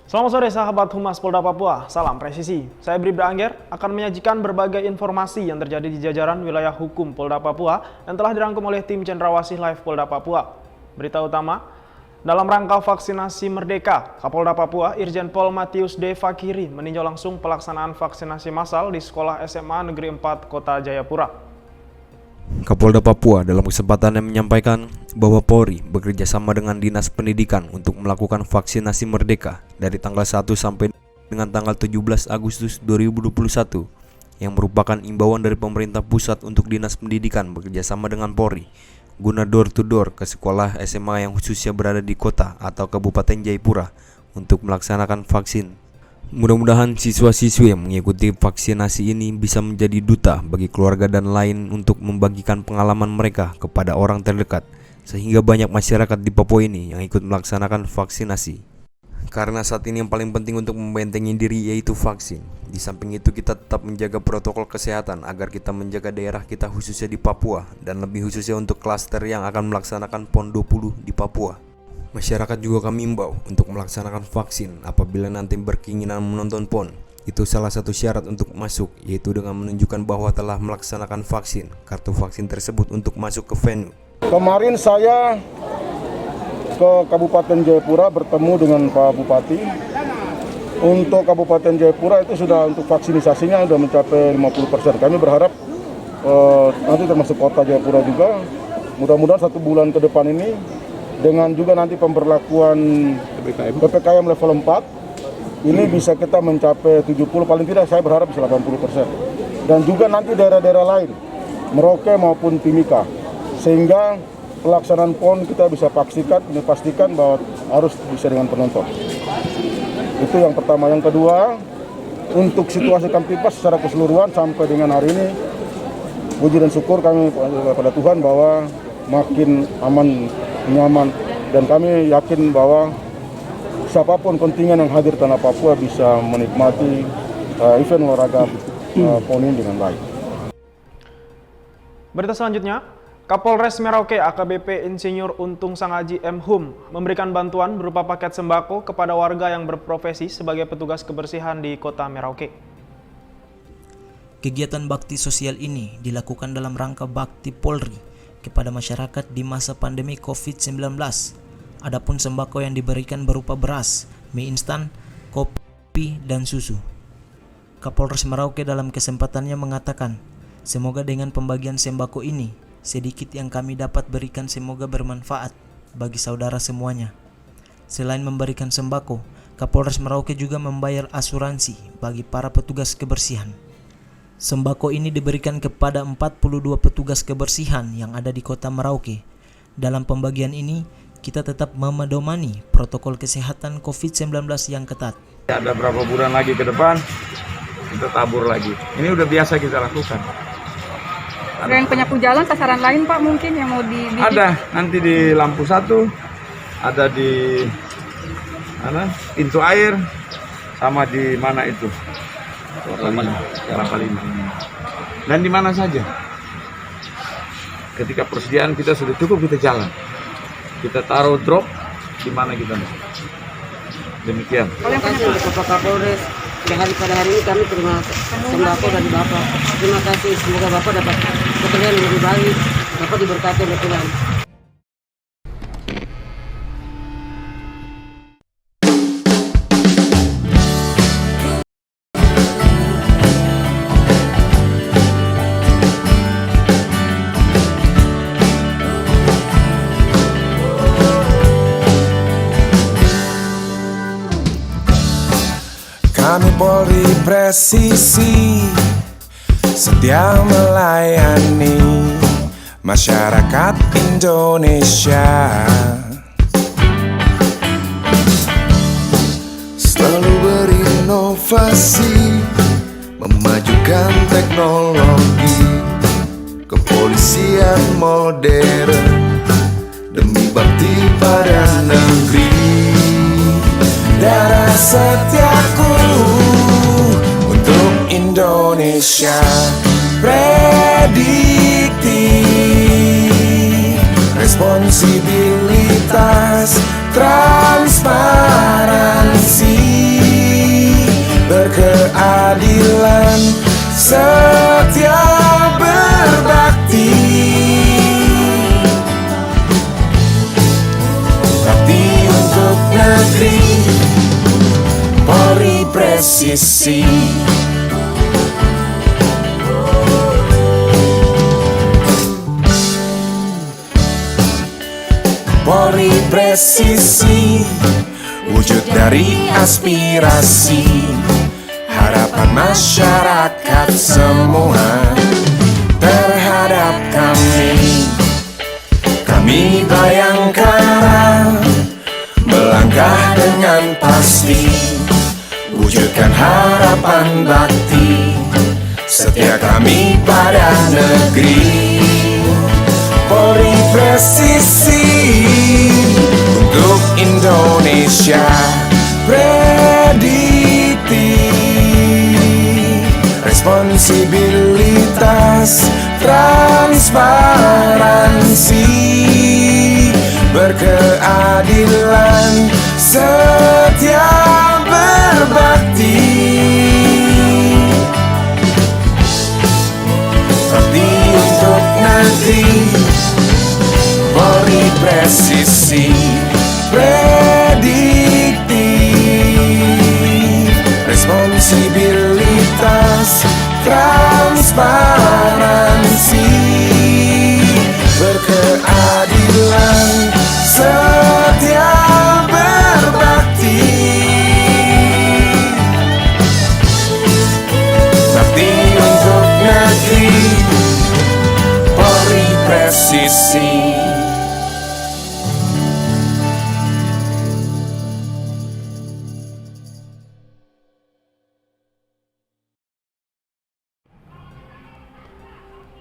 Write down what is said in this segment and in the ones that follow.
Selamat sore sahabat Humas Polda Papua, salam presisi. Saya Bribda Angger akan menyajikan berbagai informasi yang terjadi di jajaran wilayah hukum Polda Papua yang telah dirangkum oleh tim Cendrawasih Live Polda Papua. Berita utama, dalam rangka vaksinasi Merdeka, Kapolda Papua Irjen Pol Matius D. Fakiri meninjau langsung pelaksanaan vaksinasi massal di Sekolah SMA Negeri 4 Kota Jayapura. Kapolda Papua dalam kesempatannya menyampaikan bahwa Polri bekerja sama dengan Dinas Pendidikan untuk melakukan vaksinasi Merdeka dari tanggal 1 sampai dengan tanggal 17 Agustus 2021 yang merupakan imbauan dari pemerintah pusat untuk Dinas Pendidikan bekerja sama dengan Polri guna door to door ke sekolah SMA yang khususnya berada di kota atau Kabupaten Jayapura untuk melaksanakan vaksin. Mudah-mudahan siswa-siswi yang mengikuti vaksinasi ini bisa menjadi duta bagi keluarga dan lain untuk membagikan pengalaman mereka kepada orang terdekat, sehingga banyak masyarakat di Papua ini yang ikut melaksanakan vaksinasi. Karena saat ini yang paling penting untuk membentengi diri yaitu vaksin. Di samping itu kita tetap menjaga protokol kesehatan agar kita menjaga daerah kita khususnya di Papua dan lebih khususnya untuk klaster yang akan melaksanakan PON 20 di Papua. Masyarakat juga kami imbau untuk melaksanakan vaksin apabila nanti berkeinginan menonton PON. Itu salah satu syarat untuk masuk, yaitu dengan menunjukkan bahwa telah melaksanakan vaksin, kartu vaksin tersebut untuk masuk ke venue. Kemarin saya ke Kabupaten Jayapura bertemu dengan Pak Bupati. Untuk Kabupaten Jayapura itu sudah untuk vaksinasinya sudah mencapai 50%. Kami berharap nanti termasuk kota Jayapura juga, mudah-mudahan 1 bulan ke depan ini dengan juga nanti pemberlakuan PPKM level 4 ini bisa kita mencapai 70, paling tidak saya berharap bisa 80%. Dan juga nanti daerah-daerah lain, Merauke maupun Timika, sehingga pelaksanaan PON kita bisa pastikan bahwa harus bisa dengan penonton. Itu yang pertama. Yang kedua, untuk situasi Kamtipas secara keseluruhan sampai dengan hari ini, puji dan syukur kami pada Tuhan bahwa makin aman, nyaman, dan kami yakin bahwa siapapun kontingen yang hadir tanah Papua bisa menikmati event olahraga PON ini dengan baik. Berita selanjutnya, Kapolres Merauke AKBP Insinyur Untung Sangaji M. Hum memberikan bantuan berupa paket sembako kepada warga yang berprofesi sebagai petugas kebersihan di kota Merauke. Kegiatan bakti sosial ini dilakukan dalam rangka bakti Polri kepada masyarakat di masa pandemi COVID-19. Adapun sembako yang diberikan berupa beras, mie instan, kopi, dan susu. Kapolres Merauke dalam kesempatannya mengatakan, semoga dengan pembagian sembako ini, sedikit yang kami dapat berikan semoga bermanfaat bagi saudara semuanya. Selain memberikan sembako, Kapolres Merauke juga membayar asuransi bagi para petugas kebersihan. Sembako ini diberikan kepada 42 petugas kebersihan yang ada di kota Merauke. Dalam pembagian ini, kita tetap memedomani protokol kesehatan COVID-19 yang ketat. Ada berapa bulan lagi ke depan, kita tabur lagi. Ini udah biasa kita lakukan. Selain penyapu jalan, sasaran lain Pak mungkin yang mau dibidik? Ada, nanti di lampu 1, ada di pintu air, sama di mana itu? Kelapa Lima. Dan di mana saja. Ketika persediaan kita sudah cukup, kita jalan. Kita taruh drop di mana kita. Demikian. Bapak Kapolres, pada hari ini kami terima sembako dari Bapak. Terima kasih, semoga Bapak dapat pekerjaan yang lebih baik. Bapak diberkati oleh Tuhan. Kami Polri presisi, setia melayani masyarakat Indonesia. Selalu berinovasi, memajukan teknologi, kepolisian modern demi bakti pada negeri. Darah setiaku untuk Indonesia, prediktif, responsibilitas, transparansi. berkeadilan, setia berbakti. Bakti untuk negeri, Polri presisi. Polri presisi, wujud dari aspirasi, harapan masyarakat semua terhadap kami. Kami Bayangkara melangkah dengan pasti, wujudkan harapan bakti, setia kami pada negeri. Polri presisi untuk Indonesia prediktif, responsibilitas, transparansi, berkeadilan, setia berbakti. Bakti untuk negeri, Polri presisi, prediktif, responsibilitas, transparansi, berkeadilan, setia berbakti. Bakti untuk negeri, Polri presisi.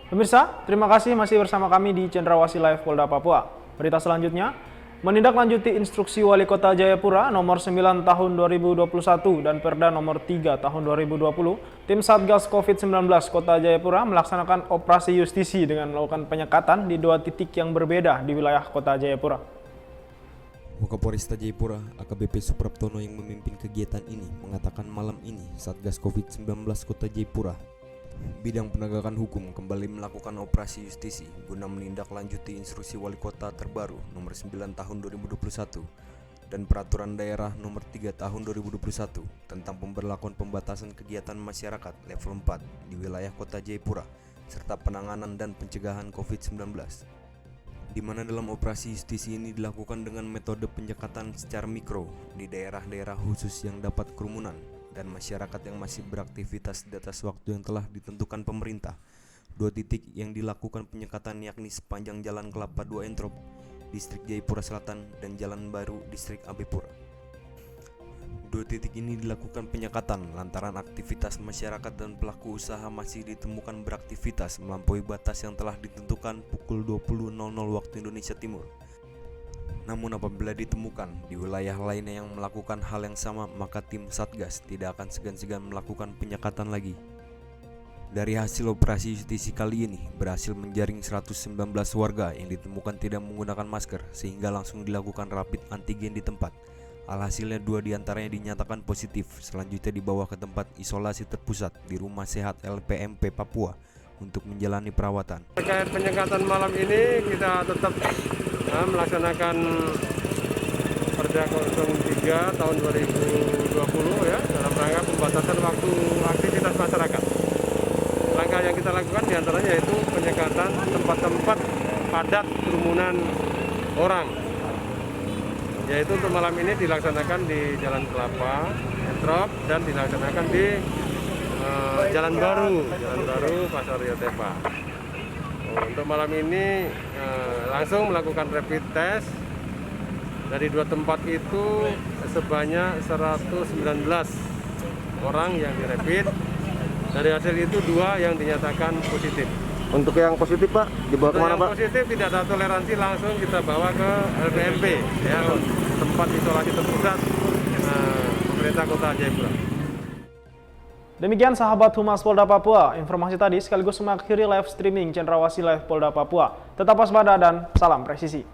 Pemirsa, terima kasih masih bersama kami di Cendrawasih Live Polda Papua. Berita selanjutnya, menindaklanjuti instruksi Wali Kota Jayapura nomor 9 tahun 2021 dan Perda nomor 3 tahun 2020, tim Satgas COVID-19 Kota Jayapura melaksanakan operasi justisi dengan melakukan penyekatan di 2 titik yang berbeda di wilayah Kota Jayapura. Wakapolresta Jayapura AKBP Supraptono yang memimpin kegiatan ini mengatakan malam ini Satgas COVID-19 Kota Jayapura bidang penegakan hukum kembali melakukan operasi justisi guna menindaklanjuti instruksi Wali Kota terbaru nomor 9 tahun 2021 dan Peraturan Daerah nomor 3 tahun 2021 tentang pemberlakuan pembatasan kegiatan masyarakat level 4 di wilayah Kota Jayapura serta penanganan dan pencegahan COVID-19, di mana dalam operasi justisi ini dilakukan dengan metode penyekatan secara mikro di daerah-daerah khusus yang dapat kerumunan dan masyarakat yang masih beraktivitas di atas waktu yang telah ditentukan pemerintah. 2 titik yang dilakukan penyekatan yakni sepanjang Jalan Kelapa 2 Entrop, Distrik Jayapura Selatan dan Jalan Baru, Distrik Abipura. 2 titik ini dilakukan penyekatan lantaran aktivitas masyarakat dan pelaku usaha masih ditemukan beraktivitas melampaui batas yang telah ditentukan pukul 20.00 waktu Indonesia Timur. Namun apabila ditemukan di wilayah lainnya yang melakukan hal yang sama, maka tim Satgas tidak akan segan-segan melakukan penyekatan lagi. Dari hasil operasi justisi kali ini berhasil menjaring 119 warga yang ditemukan tidak menggunakan masker sehingga langsung dilakukan rapid antigen di tempat. Alhasilnya 2 diantaranya dinyatakan positif, selanjutnya dibawa ke tempat isolasi terpusat di Rumah Sehat LPMP Papua untuk menjalani perawatan. Terkait penyekatan malam ini kita tetap melaksanakan Perda 03 tahun 2020 ya dalam rangka pembatasan waktu aktivitas masyarakat. Langkah yang kita lakukan diantaranya yaitu penyekatan tempat-tempat padat kerumunan orang, yaitu untuk malam ini dilaksanakan di Jalan Kelapa, Entrop, dan dilaksanakan di Jalan Baru, Pasar Rio Tepa. Untuk malam ini langsung melakukan rapid test dari 2 tempat itu sebanyak 119 orang yang dirapid. Dari hasil itu 2 yang dinyatakan positif. Untuk yang positif Pak, dibawa kemana Pak? Yang positif tidak ada toleransi, langsung kita bawa ke LPMP ya, tempat isolasi terpusat pemerintah Kota Jayapura. Demikian sahabat Humas Polda Papua, informasi tadi sekaligus mengakhiri live streaming Cendrawasih Live Polda Papua. Tetap waspada dan salam presisi.